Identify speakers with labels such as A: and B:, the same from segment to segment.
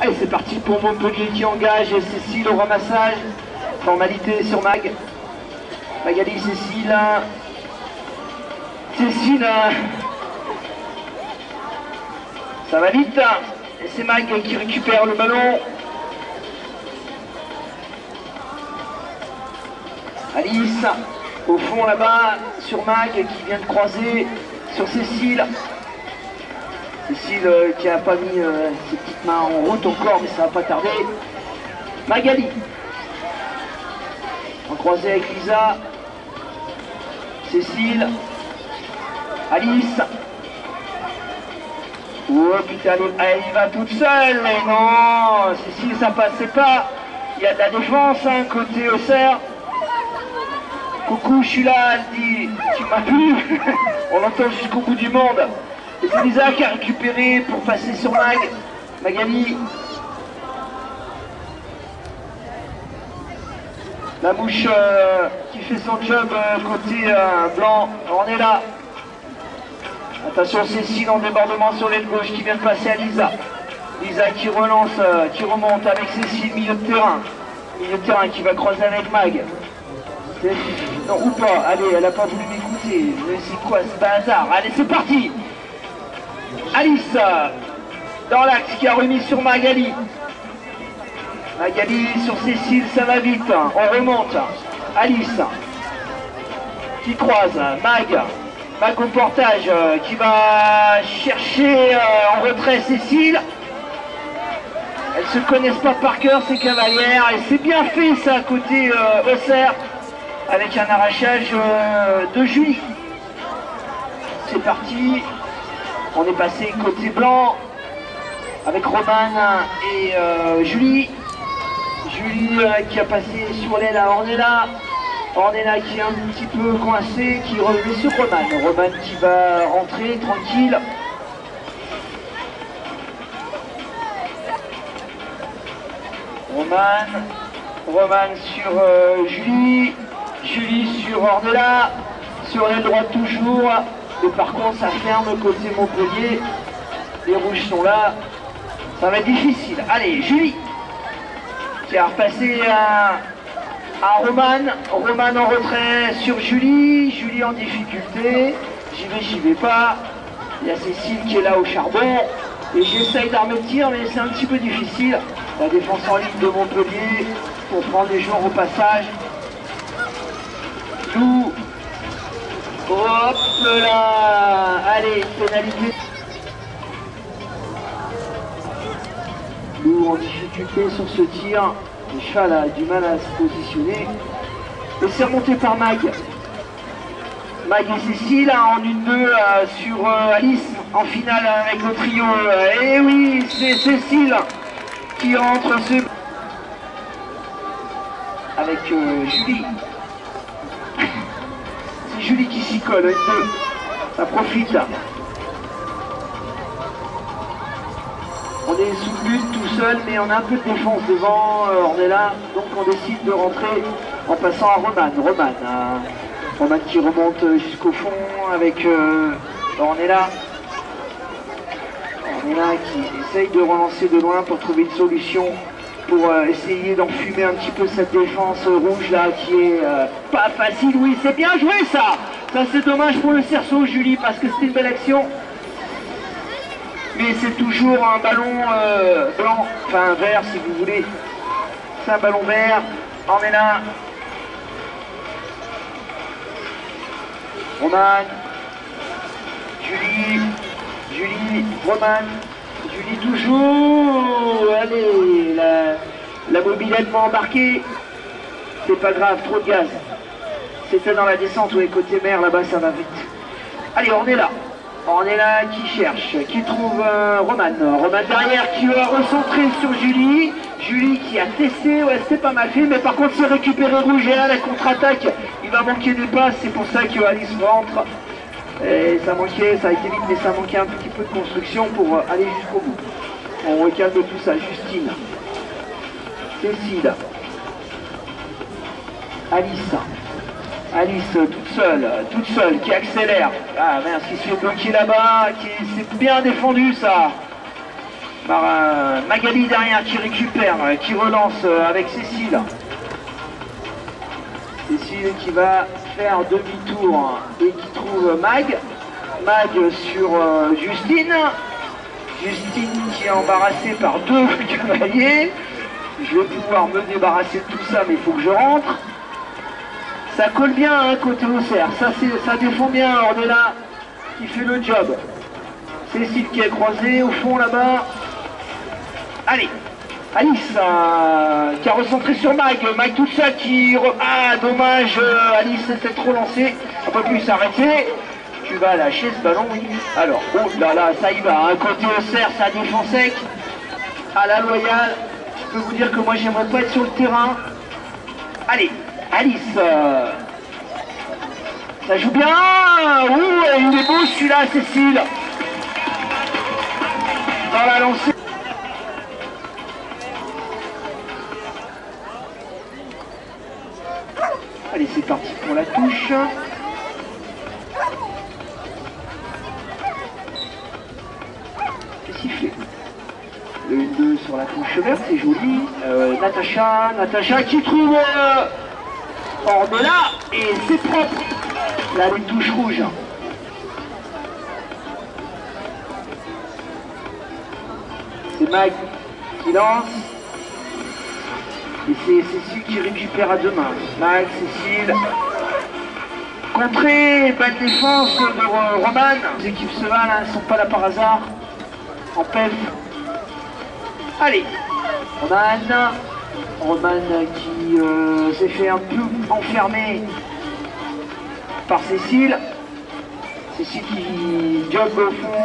A: Allez, c'est parti pour Montpellier qui engage Cécile au ramassage. Formalité sur Mag. Magali, Cécile. Cécile. Ça va vite. Et c'est Mag qui récupère le ballon. Alice, au fond là-bas, sur Mag qui vient de croiser sur Cécile. Cécile qui n'a pas mis ses petites mains en route encore, mais ça va pas tarder. Magali, en croisé avec Lisa. Cécile. Alice. Oh putain, elle y va toute seule, mais non, Cécile ça passait pas. Il y a de la défense, hein, côté Auxerre. Coucou, je suis là, elle dit, tu m'as vu. On l'entend jusqu'au bout du monde. Et c'est Lisa qui a récupéré pour passer sur Mag. Magali. La mouche qui fait son job côté blanc. On est là. Attention, Cécile en débordement sur l'aile gauche qui vient de passer à Lisa. Lisa qui relance, qui remonte avec Cécile, milieu de terrain. Milieu de terrain qui va croiser avec Mag. Non, ou pas, allez, elle n'a pas voulu m'écouter. C'est quoi ce bazar? Allez, c'est parti. Alice, dans l'axe, qui a remis sur Magali. Magali sur Cécile, ça va vite. On remonte. Alice, qui croise. Mag au portage, qui va chercher en retrait Cécile. Elles se connaissent pas par cœur, ces cavalières. Et c'est bien fait, ça, côté Auxerre. Avec un arrachage de Julie. C'est parti. On est passé côté blanc avec Romane et Julie. Julie qui a passé sur l'aile à Ornella. Ornella qui est un petit peu coincée, qui remet sur Romane. Romane qui va rentrer tranquille. Romane sur Julie. Julie sur Ornella, sur l'aile droite toujours, mais par contre ça ferme côté Montpellier, les rouges sont là, ça va être difficile. Allez, Julie, qui a repassé à Romane, Romane en retrait sur Julie, Julie en difficulté, j'y vais pas, il y a Cécile qui est là au charbon, et j'essaye d'armer le tir, mais c'est un petit peu difficile. La défense en ligne de Montpellier, pour prendre les joueurs au passage. Hop là. Allez, pénalité. Lou en difficulté sur ce tir. Le cheval a du mal à se positionner. Et c'est remonté par Mag. Mag et Cécile en 1-2 sur Alice en finale avec le trio. Et oui, c'est Cécile qui rentre avec Julie. Julie qui s'y colle, ça profite. On est sous le but tout seul, mais on a un peu de défense devant, on est là, donc on décide de rentrer en passant à Romane. Romane qui remonte jusqu'au fond avec Ornella. Ornella qui essaye de relancer de loin pour trouver une solution, pour essayer d'enfumer un petit peu cette défense rouge là qui est pas facile. Oui, c'est bien joué ça. Ça c'est dommage pour le cerceau Julie parce que c'était une belle action. Mais c'est toujours un ballon blanc, enfin vert si vous voulez. C'est un ballon vert. On est là. Romane. Julie, Romane. Julie toujours. Allez, la mobilette va embarquer. C'est pas grave, trop de gaz. C'était dans la descente, oui, côté mer, là-bas ça va vite. Allez, on est là. On est là qui cherche, qui trouve Romane. Romane derrière qui va recentrer sur Julie. Julie qui a testé, ouais c'est pas mal fait, mais par contre c'est récupéré rouge et à la contre-attaque. Il va manquer des passes, c'est pour ça que Alice rentre. Et ça manquait, ça a été vite, mais ça manquait un petit peu de construction pour aller jusqu'au bout. On recalme tout ça, Justine. Cécile. Alice toute seule, qui accélère. Ah mince, qui se fait bloquer là-bas, c'est bien défendu ça. Par Magali derrière qui récupère, qui relance avec Cécile. Cécile qui va faire demi-tour et qui trouve Mag. Mag sur Justine. Justine qui est embarrassée par deux cavaliers. Je vais pouvoir me débarrasser de tout ça, mais il faut que je rentre. Ça colle bien hein, côté Auxerre, ça défend bien Ornella qui fait le job. Cécile qui est croisée au fond là-bas. Allez, Alice qui a recentré sur Mag. Mag toute seule qui... Ah dommage, Alice s'était trop lancée. On peut plus s'arrêter. Tu vas lâcher ce ballon, oui. Alors, oh là là, ça y va. Hein. Côté Auxerre, ça défend sec. À la loyale, je peux vous dire que moi j'aimerais pas être sur le terrain. Allez, Alice. Ça joue bien. Ouh, il est beau celui-là, Cécile. Dans la lancée. Allez, c'est parti pour la touche. C'est sifflé. Le 1-2 sur la touche verte, c'est joli. Natacha qui trouve Ornella et c'est propre. Là, les touches rouges. C'est Mag qui lance. Et c'est Cécile qui récupère à deux mains. Mag, Cécile. Contrée, belle défense de Roman. Les équipes se valent, elles ne sont pas là par hasard. En PEF. Allez, Roman qui s'est fait un peu enfermer par Cécile. Cécile qui jogue au fond,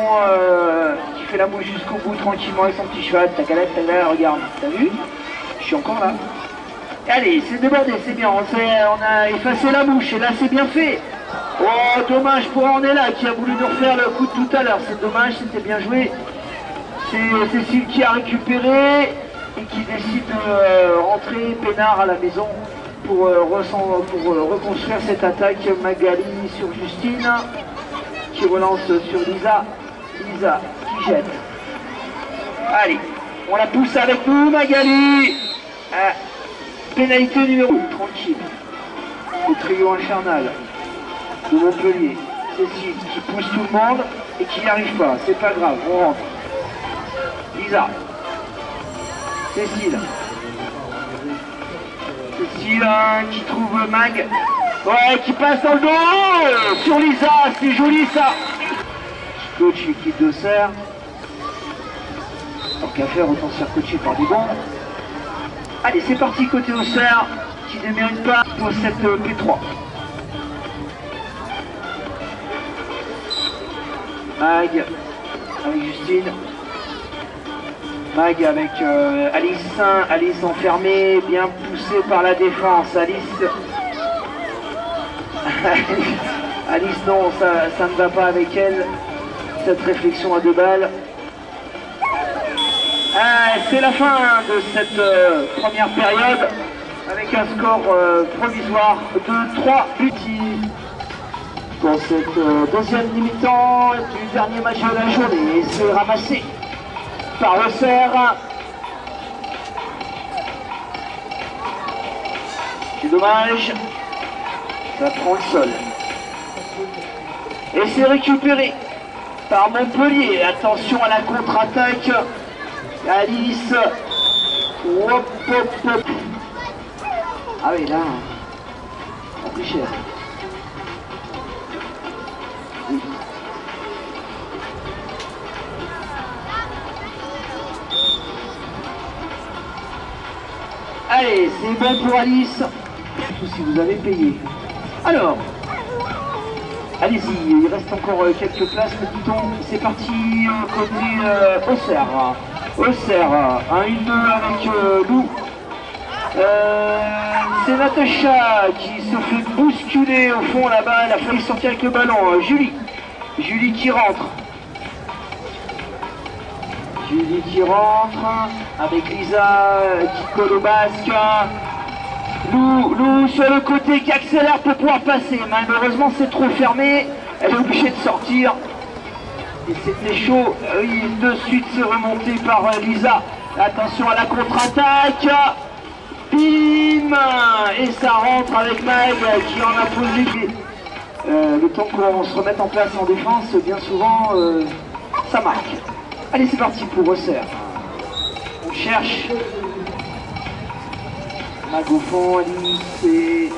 A: qui fait la mouche jusqu'au bout tranquillement avec son petit cheval. Ta galette, regarde, t'as vu? Je suis encore là. Allez, c'est débordé, c'est bien, on a effacé la mouche et là c'est bien fait. Oh, dommage pour Ornella qui a voulu nous refaire le coup de tout à l'heure. C'est dommage, c'était bien joué. C'est Cécile qui a récupéré et qui décide de rentrer peinard à la maison pour reconstruire cette attaque. Magali sur Justine qui relance sur Lisa. Lisa qui jette. Allez, on la pousse avec nous, Magali. Pénalité numéro 1, tranquille. Le trio infernal de Montpellier. Cécile qui pousse tout le monde et qui n'y arrive pas. C'est pas grave, on rentre. Lisa. Cécile. Cécile qui trouve Mag. Ouais, qui passe dans le dos sur Lisa, c'est joli ça. Coach équipe d'Auxerre. Tant qu'à faire, autant se faire coacher par des bons. Allez, c'est parti côté Auxerre, qui ne mérite pas pour cette P3. Mag avec Justine. Mag avec Alice. Alice enfermée, bien poussée par la défense. Alice. Alice, non, ça ne va pas avec elle. Cette réflexion à deux balles. C'est la fin de cette première période avec un score provisoire de 3 buts pour cette deuxième mi-temps du dernier match de la journée. C'est ramassé par Auxerre. C'est dommage, ça prend le sol. Et c'est récupéré par Montpellier. Attention à la contre-attaque. Alice. Hop, hop, hop. Ah oui, là, on a pris cher. Oui. Allez, c'est bon pour Alice. Surtout si vous avez payé. Alors, allez-y, il reste encore quelques places, le bouton. C'est parti côté Auxerre. Auxerre, un 1-2 avec Lou. C'est Natacha qui se fait bousculer au fond là-bas. Elle a failli sortir avec le ballon. Julie. Julie qui rentre. Julie qui rentre avec Lisa qui colle au basque. Lou sur le côté qui accélère pour pouvoir passer. Malheureusement c'est trop fermé. Elle est obligée de sortir. Et c'était chaud. Oui, de suite c'est remonté par Lisa. Attention à la contre-attaque. Bim. Et ça rentre avec Mag qui en a posé. Le temps qu'on se remette en place en défense, bien souvent, ça marque. Allez, c'est parti pour Resserre. On cherche. Mag au fond, Alice et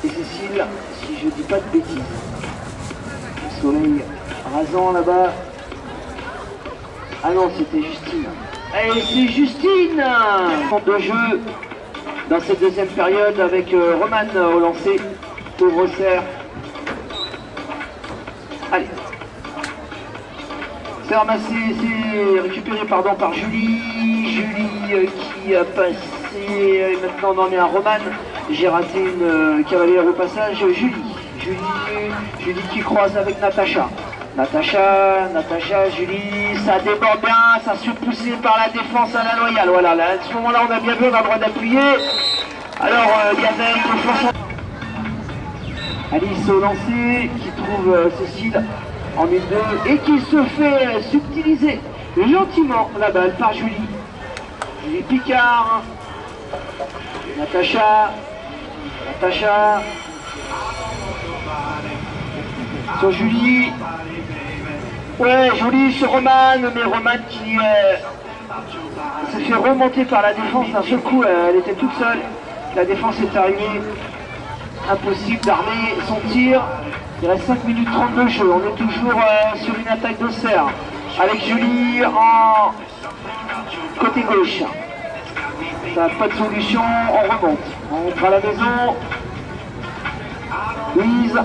A: Cécile, si je dis pas de bêtises. Le soleil rasant là-bas. Ah non, c'était Justine. Et c'est Justine. De jeu dans cette deuxième période avec Roman au lancer pour Resserre. Allez. C'est ramassé, c'est récupéré pardon, par Julie. Julie qui a passé, et maintenant on en est à Roman. J'ai raté une cavalière au passage. Julie qui croise avec Natacha. Natacha, Julie, ça déborde bien, ça se fait pousser par la défense à la loyale. Voilà, là, à ce moment-là, on a bien vu, on a le droit d'appuyer. Alors, Gazelle qui force. Alice au lancer, qui trouve Cécile en 1-2 et qui se fait subtiliser gentiment la balle par Julie. Julie Picard. Natacha. Sur Julie. Ouais, Julie sur Roman, mais Roman qui s'est fait remonter par la défense d'un seul coup. Elle était toute seule. La défense est arrivée. Impossible d'armer son tir. Il reste 5 minutes 30 de jeu. On est toujours sur une attaque d'Auxerre. Avec Julie en côté gauche. Ça n'a pas de solution, on remonte. On rentre à la maison. Louise.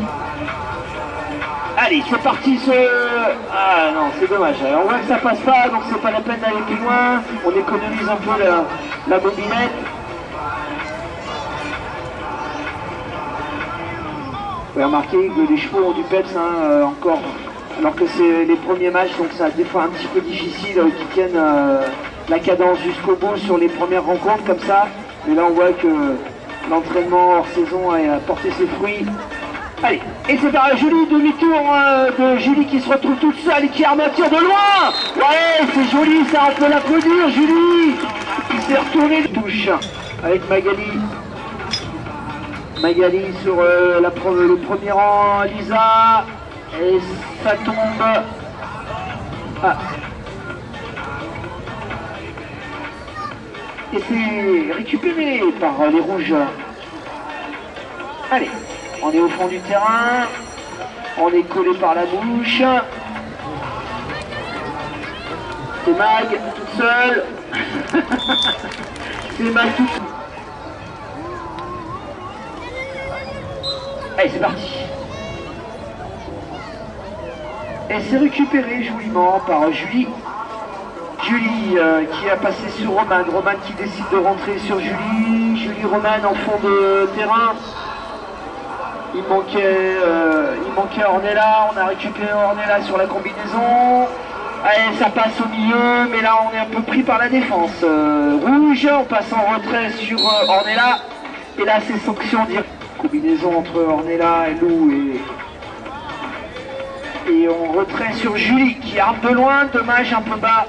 A: Allez, c'est parti ce... Ah non, c'est dommage. Alors, on voit que ça passe pas, donc c'est pas la peine d'aller plus loin. On économise un peu la bobinette. Vous pouvez remarquer que les chevaux ont du peps encore. Alors que c'est les premiers matchs, donc ça des fois un petit peu difficile qu'ils tiennent la cadence jusqu'au bout sur les premières rencontres comme ça. Mais là on voit que l'entraînement hors saison a porté ses fruits. Allez, et c'est par Julie, demi-tour de Julie qui se retrouve toute seule et qui arme un tir de loin. Ouais, c'est joli, ça on peut l'applaudir, Julie qui s'est retournée de touche avec Magali. Magali sur le premier rang, Lisa, et ça tombe. Ah. Et c'est récupéré par les rouges. Allez, on est au fond du terrain, on est collé par la bouche. C'est Mag toute seule. C'est Mag toute seule. Allez, c'est parti. Et c'est récupéré joliment par Julie. Julie qui a passé sur Roman. Roman qui décide de rentrer sur Julie. Julie Roman en fond de terrain. Il manquait Ornella. On a récupéré Ornella sur la combinaison. Allez, ça passe au milieu. Mais là, on est un peu pris par la défense. Rouge, on passe en retrait sur Ornella. Et là, c'est sanction directe. Combinaison entre Ornella et Lou et on retrait sur Julie qui arme de loin, dommage un peu bas.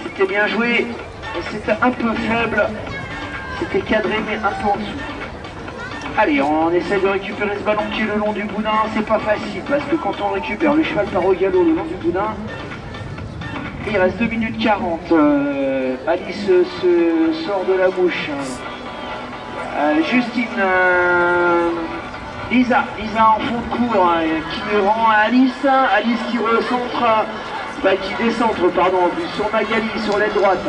A: C'était bien joué, et c'était un peu faible. C'était cadré mais un peu en dessous. Allez, on essaie de récupérer ce ballon qui est le long du boudin. C'est pas facile parce que quand on récupère le cheval part au galop le long du boudin, il reste 2 minutes 40. Alice se sort de la bouche. Justine, Lisa en fond de cours qui rend à Alice qui recentre, qui décentre pardon, sur Magali sur l'aile droite.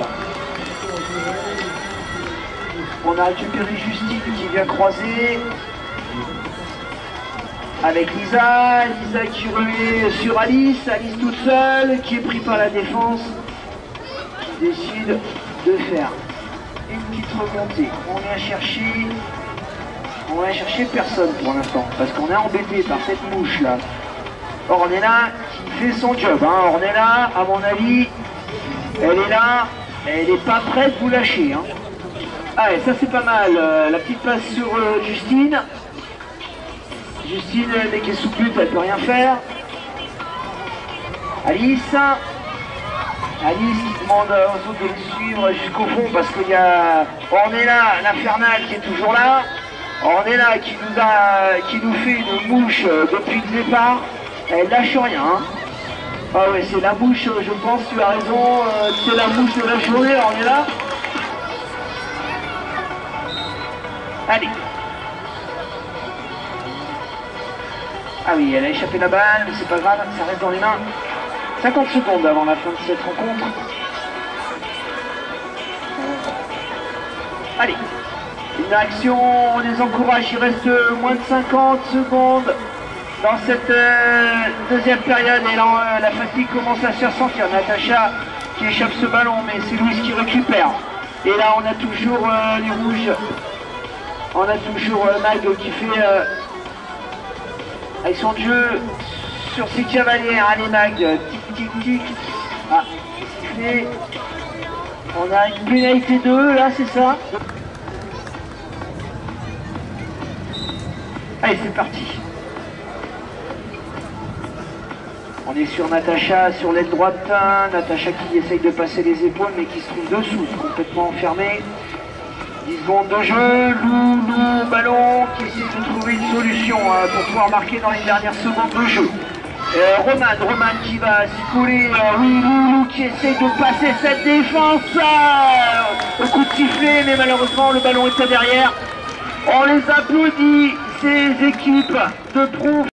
A: On a récupéré Justine qui vient croiser avec Lisa qui remet sur Alice toute seule qui est pris par la défense, qui décide de faire une petite remontée. On vient chercher personne pour l'instant, parce qu'on est embêté par cette mouche là. Ornella qui fait son job. Ornella, à mon avis, elle est là, elle n'est pas prête de vous lâcher. Allez, ça c'est pas mal. La petite passe sur Justine. Justine, dès qu'elle est sous pute, elle peut rien faire. Alice. Alice qui demande aux autres de le suivre jusqu'au fond parce qu'il y a Ornella, l'infernal qui est toujours là. Ornella qui nous fait une mouche depuis le départ. Elle lâche rien. Hein. Ah ouais, c'est la mouche, je pense, tu as raison, c'est la mouche de la journée, Ornella. Allez. Ah oui, elle a échappé la balle, mais c'est pas grave, ça reste dans les mains. 50 secondes avant la fin de cette rencontre. Allez, une action, on les encourage, il reste moins de 50 secondes dans cette deuxième période. Et là, la fatigue commence à se faire sentir. Natacha qui échappe ce ballon, mais c'est Louise qui récupère. Et là, on a toujours les rouges. On a toujours Mag qui fait avec son jeu sur ses cavalières. Allez Mag, tic tic tic. Ah, sifflé. On a une pénalité 2 là, c'est ça. Allez, c'est parti. On est sur Natacha, sur l'aile droite. Natacha qui essaye de passer les épaules, mais qui se trouve dessous, complètement enfermée. 10 secondes de jeu. Lou, ballon, qui essaie de trouver une solution pour pouvoir marquer dans les dernières secondes de jeu. Roman qui va s'y coller. Oui, Lou qui essaie de passer cette défense. Au coup de sifflet, mais malheureusement, le ballon était derrière. On les applaudit, ces équipes de pro.